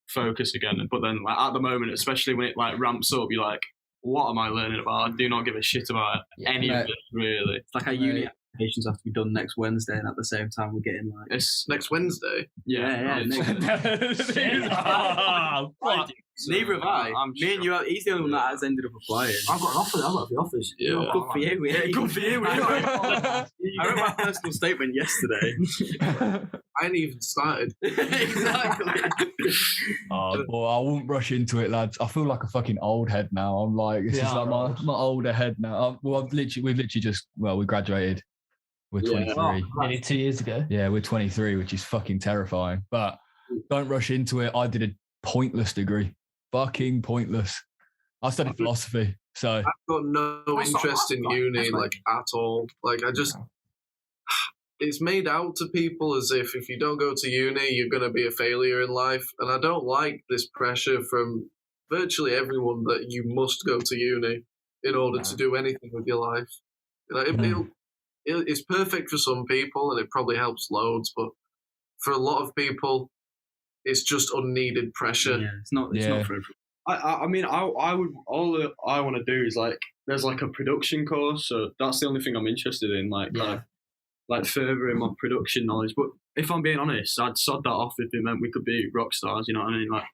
B: focus again. But then like at the moment, especially when it like ramps up, you're like, what am I learning about? I do not give a shit about any of it, really.
F: It's like our uni applications have to be done next Wednesday, and at the same time we're getting like
E: it's next Wednesday.
F: Yeah. Neither have I. Me and you. He's the only one that has ended up applying.
D: I've got an offer. I've got the offers.
E: Yeah,
F: good for you.
B: Yeah, good for you.
F: I wrote my personal statement yesterday.
E: I ain't even started.
F: Exactly.
C: Well, I won't rush into it, lads. I feel like a fucking old head now. I'm like, this is like my older head now. We graduated. We're 23.
A: Nearly 2 years ago.
C: Yeah, we're 23, which is fucking terrifying. But don't rush into it. I did a pointless degree. Fucking pointless. I studied philosophy, so
E: I've got no interest in uni, like at all. Like it's made out to people as if you don't go to uni, you're going to be a failure in life. And I don't like this pressure from virtually everyone that you must go to uni in order to do anything with your life. It's perfect for some people and it probably helps loads, but for a lot of people, it's just unneeded pressure.
F: Yeah, it's not for everyone.
B: I mean, I would. All I want to do is like, there's like a production course, so that's the only thing I'm interested in, like furthering my production knowledge. But if I'm being honest, I'd sod that off if it meant we could be rock stars. You know what I mean? Like,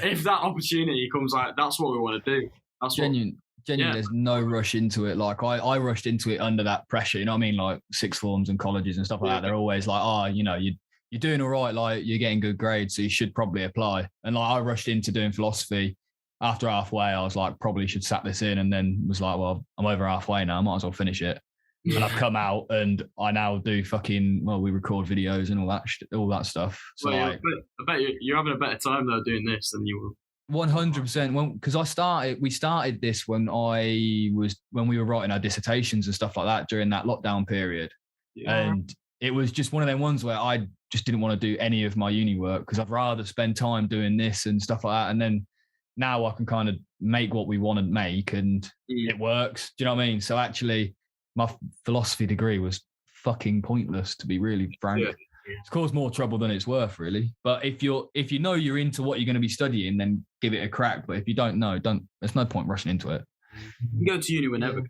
B: if that opportunity comes, like that's what we want to do. That's
C: genuine. There's no rush into it. Like I rushed into it under that pressure. You know what I mean? Like sixth forms and colleges and stuff like that. They're always like, you're doing all right. Like you're getting good grades, so you should probably apply. And like I rushed into doing philosophy. After halfway, I was like, probably should sat this in, and then was like, well, I'm over halfway now. I might as well finish it. and I've come out and I now do we record videos and all that stuff. So
B: well, I bet you're having a better time though doing this than you will.
C: 100%. Well, because we started this when we were writing our dissertations and stuff like that during that lockdown period. Yeah. And it was just one of them ones where I just didn't want to do any of my uni work because I'd rather spend time doing this and stuff like that. And then now I can kind of make what we want to make and it works. Do you know what I mean? So actually my philosophy degree was fucking pointless, to be really frank. Yeah. It's caused more trouble than it's worth, really. But if you know you're into what you're going to be studying, then give it a crack. But if you don't know, there's no point rushing into it.
F: You can go to uni whenever.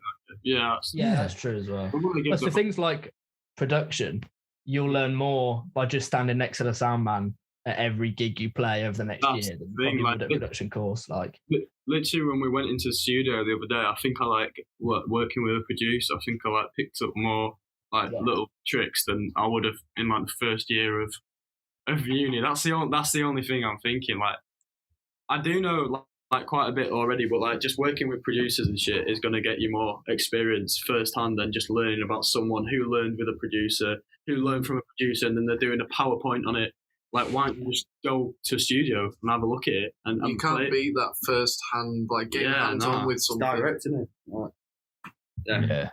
A: Yeah, that's true as well. But for things like production, you'll learn more by just standing next to the sound man at every gig you play over the next year than probably would at a production course. Like
B: literally, when we went into the studio the other day, I think I working with a producer. I think I picked up more little tricks than I would have in the first year of uni. That's the only thing I'm thinking. I do know quite a bit already, but just working with producers and shit is going to get you more experience firsthand than just learning about someone who learned with a producer, who learned from a producer, and then they're doing a PowerPoint on it. Why don't you just go to a studio and have a look at it? And
E: you can't beat that first hand, getting hands on with something.
F: Direct, isn't it?
C: Yeah.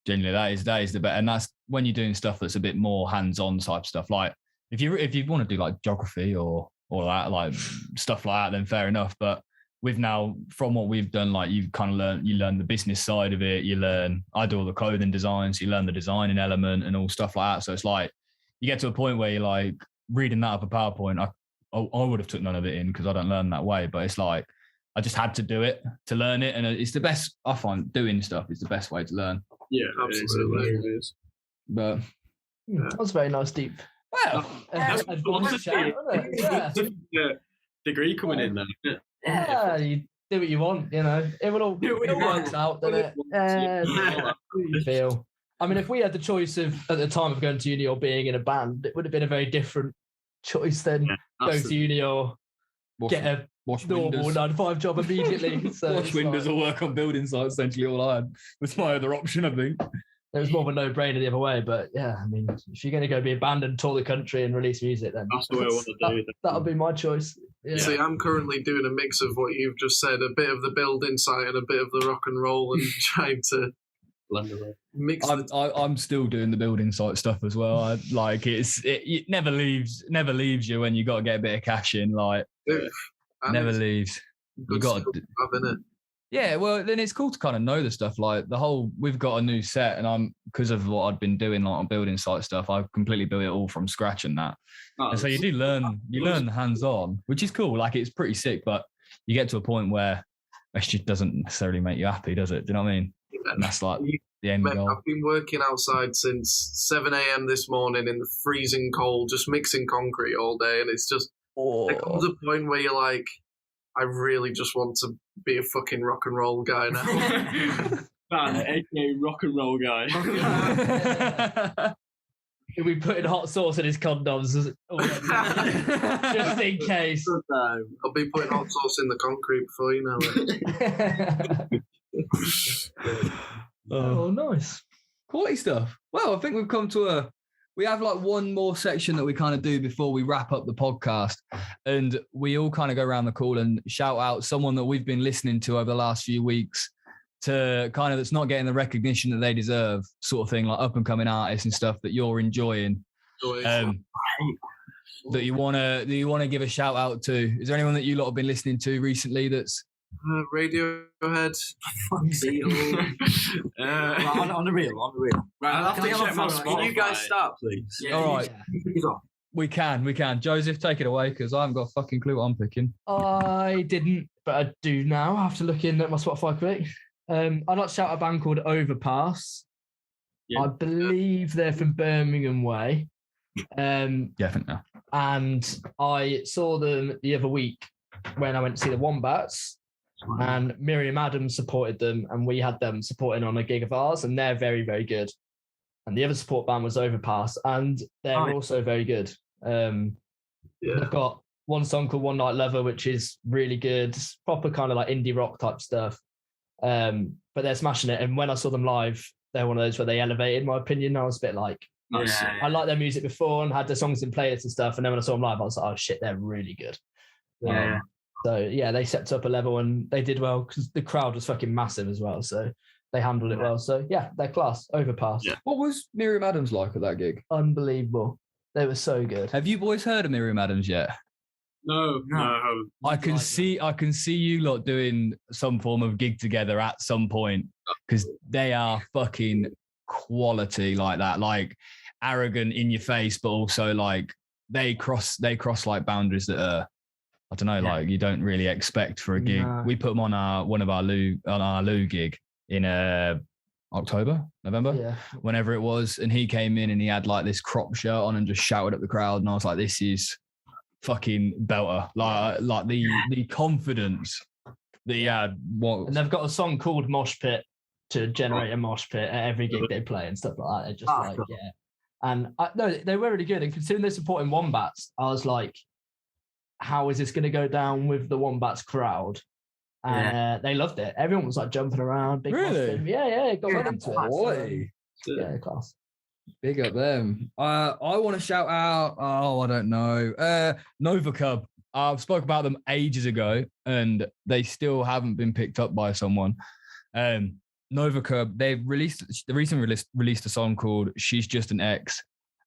C: Generally, that is the better, and that's when you're doing stuff that's a bit more hands-on type stuff. Like if you want to do geography or that stuff like that, then fair enough. But from what we've done, you kind of learn the business side of it. I do all the clothing designs. You learn the designing element and all stuff like that. So it's you get to a point where you're reading that up a PowerPoint. I would have took none of it in because I don't learn that way. But it's I just had to do it to learn it, and it's the best. I find doing stuff is the best way to learn.
B: Yeah, absolutely. It is.
C: But
A: that was very nice, deep.
C: Well,
B: that's degree coming in then.
A: Yeah, you do what you want, It all works out, doesn't it? How you feel? I mean, if we had the choice at the time of going to uni or being in a band, it would have been a very different choice than go to uni or get a normal 9-to-5 job immediately. So
C: wash windows or work on building sites, essentially all I had was my other option, I think.
A: It was more of a no-brainer the other way, but yeah, I mean, if you're going to go be a band and tour the country and release music, then
B: that's the way I want to do it.
A: That'll be my choice. Yeah.
E: See, I'm currently doing a mix of what you've just said, a bit of the building site and a bit of the rock and roll, and trying to mix.
C: I'm still doing the building site stuff as well. It never leaves you when you got to get a bit of cash in. Never leaves. You got to have it. Yeah, well, then it's cool to kind of know the stuff. We've got a new set, and because of what I'd been doing on building site stuff, I've completely built it all from scratch and that. And so you do learn hands-on, which is cool. It's pretty sick, but you get to a point where it just doesn't necessarily make you happy, does it? Do you know what I mean? And that's the end goal.
E: I've been working outside since 7 a.m. this morning in the freezing cold, just mixing concrete all day, and it's just there comes a point where you're like, I really just want to be a fucking rock and roll guy now.
B: Man, aka rock and roll guy.
A: He'll be putting hot sauce in his condoms just in case.
E: I'll be putting hot sauce in the concrete before you know
A: it. Oh, nice.
C: Quality stuff. Well, I think we've come to we have one more section that we kind of do before we wrap up the podcast, and we all kind of go around the call and shout out someone that we've been listening to over the last few weeks to kind of that's not getting the recognition that they deserve, sort of thing, up and coming artists and stuff that you're enjoying. That you wanna give a shout out to. Is there anyone that you lot have been listening to recently that's
E: Radiohead?
D: On the real.
B: Right, I'll have to check my Spotify.
F: Can you guys start, please?
C: Yeah, all right. Yeah. We can. Joseph, take it away, because I haven't got a fucking clue what I'm picking.
A: I didn't, but I do now. I have to look in at my Spotify quick. I'd like to shout out a band called Overpass. Yeah. I believe they're from Birmingham way.
C: I think now.
A: And I saw them the other week when I went to see the Wombats, and Miriam Adams supported them, and we had them supporting on a gig of ours, and they're very, very good. And the other support band was Overpass, and they're also very good. They've got one song called One Night Lover, which is really good. It's proper kind of indie rock type stuff. But they're smashing it. And when I saw them live, they're one of those where they elevated my opinion. I was a bit like, I liked their music before and had their songs in playlists and stuff. And then when I saw them live, I was like, oh shit, they're really good. So yeah, they stepped up a level and they did well because the crowd was fucking massive as well. So they handled it well. So yeah, they're class, overpass.
C: Yeah. What was Miriam Adams like at that gig?
A: Unbelievable. They were so good.
C: Have you boys heard of Miriam Adams yet?
B: No.
C: I can see you lot doing some form of gig together at some point because they are fucking quality like that. Like arrogant in your face, but also like they cross like boundaries that are, I don't know, like you don't really expect for a gig. No. We put them on one of our Lou gig in October, November, whenever it was, and he came in and he had like this crop shirt on and just shouted at the crowd, and I was like, this is fucking belter. Like the confidence that he had.
A: And they've got a song called Mosh Pit to generate a mosh pit at every gig they play and stuff like that. They're just And no, they were really good. And considering they're supporting Wombats, I was like, how is this going to go down with the Wombats crowd? And they loved it. Everyone was like jumping around. Big
C: really?
A: Yeah, got right into it. Yeah, class.
C: Big up them. I want to shout out, I don't know, Nova Cub. I spoke about them ages ago and they still haven't been picked up by someone. Nova Cub, they've recently released a song called She's Just an Ex,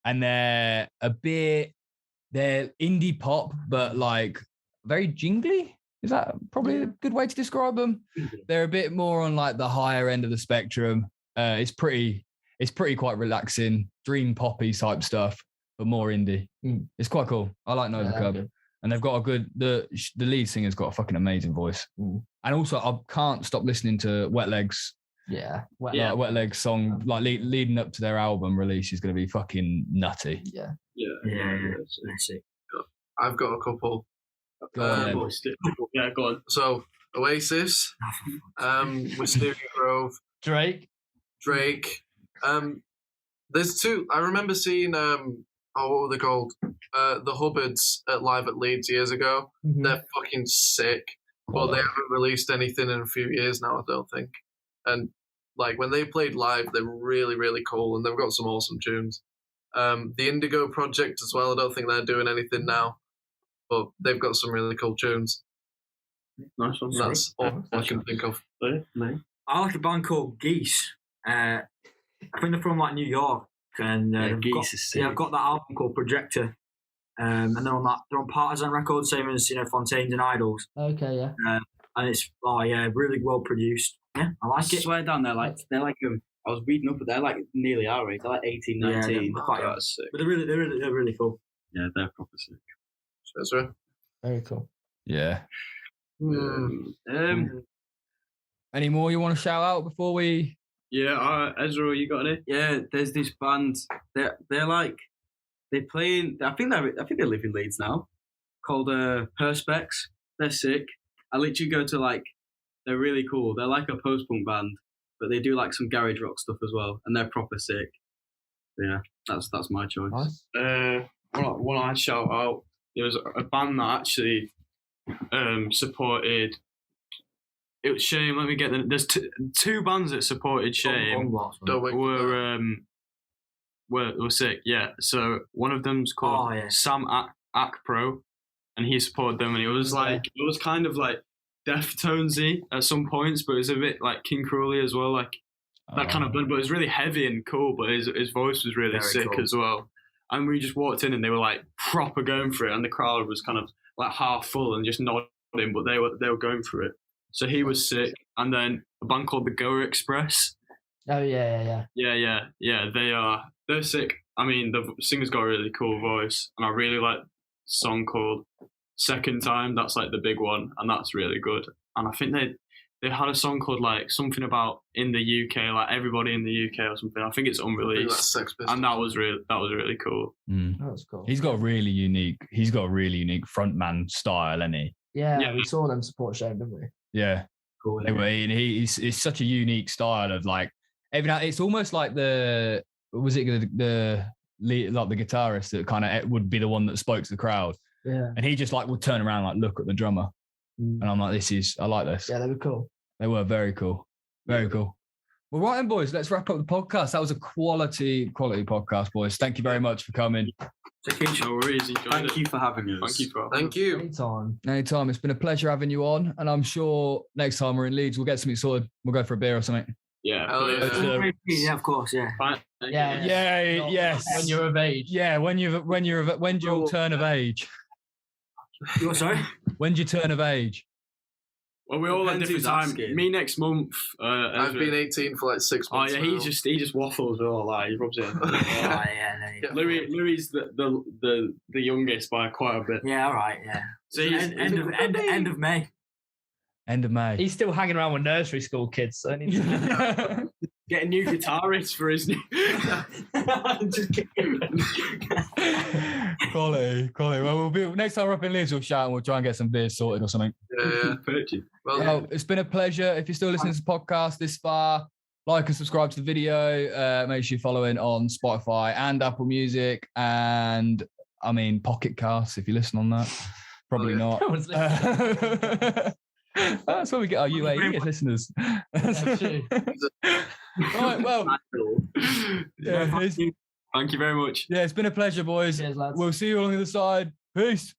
C: and they're indie pop, but like very jingly. Is that probably a good way to describe them? They're a bit more on like the higher end of the spectrum. It's pretty quite relaxing, dream poppy type stuff, but more indie. It's quite cool. I like Nova Cub. Good. And they've got the lead singer's got a fucking amazing voice. And also I can't stop listening to Wet Legs. Wet Legs song, like leading up to their album release is going to be fucking nutty.
E: Yeah. I've got a couple.
B: Go on.
E: So Oasis, Wisteria Grove,
A: Drake.
E: There's two. I remember seeing what were they called? The Hubbards live at Leeds years ago. Mm-hmm. They're fucking sick, but they haven't released anything in a few years now, I don't think. And like when they played live, they're really, really cool, and they've got some awesome tunes. The Indigo Project as well. I don't think they're doing anything now, but they've got some really cool tunes.
B: Nice one.
E: That's all I can think of.
D: I like a band called Geese. I think they're from like New York, and I've got that album called Projector, and they're on Partisan Records, same as Fontaines and Idols.
A: Okay, yeah.
D: And it's really well produced. Yeah, I like it.
F: I swear down, they're like I was reading up, but they're like nearly our age. They're like 18, 19.
D: They're sick. But they're really cool.
F: Yeah, they're proper sick.
E: That's right.
A: Very cool.
C: Yeah. Any more you want to shout out before we?
B: Yeah, Ezra, you got any?
F: Yeah, there's this band. They're playing. I think they live in Leeds now. Called Perspex. They're sick. I literally go to they're really cool. They're like a post-punk band, but they do like some garage rock stuff as well, and they're proper sick. Yeah, that's my choice.
A: Nice.
B: One I'd shout out. There was a band that actually supported. It was Shame. Let me get them. There's two bands that supported Shame. Were sick. Yeah. So one of them's called Sam Akpro, and he supported them, and it was kind of like Deftonesy at some points, but it was a bit like King Cruelly as well, like that kind of blend. But it was really heavy and cool, but his voice was really sick as well. And we just walked in and they were like proper going for it, and the crowd was kind of like half full and just nodding, but they were going for it. So he was sick. And then a band called the Goa Express.
A: Oh yeah.
B: They're sick. I mean, the singer's got a really cool voice, and I really like a song called Second Time. That's like the big one, and that's really good. And I think they had a song called like something about in the UK, like everybody in the UK or something. I think it's unreleased, and that was really cool.
A: That was cool.
C: He's got a really unique frontman style, hasn't he?
A: Yeah, we saw them support Shame, didn't we?
C: Yeah,
A: cool.
C: He's such a unique style of like it's almost like the guitarist that kind of would be the one that spoke to the crowd.
A: Yeah,
C: and he just like would turn around, like look at the drummer, and I'm like, I like this.
A: Yeah, they were cool.
C: They were very cool, very cool. Well, right then, boys, let's wrap up the podcast. That was a quality podcast, boys. Thank you very much for coming.
B: No worries.
F: Thank you for having us.
B: Thank you for having
E: Thank you.
C: Anytime. It's been a pleasure having you on, and I'm sure next time we're in Leeds, we'll get something sorted. We'll go for a beer or something.
B: Yeah.
D: Yeah, of course. Yeah.
C: Yes.
A: When you're of age.
C: Yeah, when you'll turn of age.
D: You're sorry?
C: When do you turn of age?
B: Well, we all at different times. Me next month.
E: I've been 18 for like 6 months.
B: Oh yeah,
E: now.
B: he just waffles all like he rubs it in. Louis the youngest by quite a bit.
D: Yeah, all right, yeah.
B: So
D: end of May.
C: End of May.
A: He's still hanging around with nursery school kids. So
B: getting new guitarists for his new.
C: Quality. Well, we'll be next time we're up in Leeds. We'll shout and we'll try and get some beers sorted or something.
E: Yeah.
C: Well, it's been a pleasure. If you're still listening to the podcast this far, like and subscribe to the video. Make sure you're following on Spotify and Apple Music, and I mean Pocket Casts if you listen on that. Probably not. That's where we get our UAE listeners. Right, well,
B: thank you very much.
C: Yeah, it's been a pleasure, boys.
A: Cheers, lads.
C: We'll see you on the other side. Peace.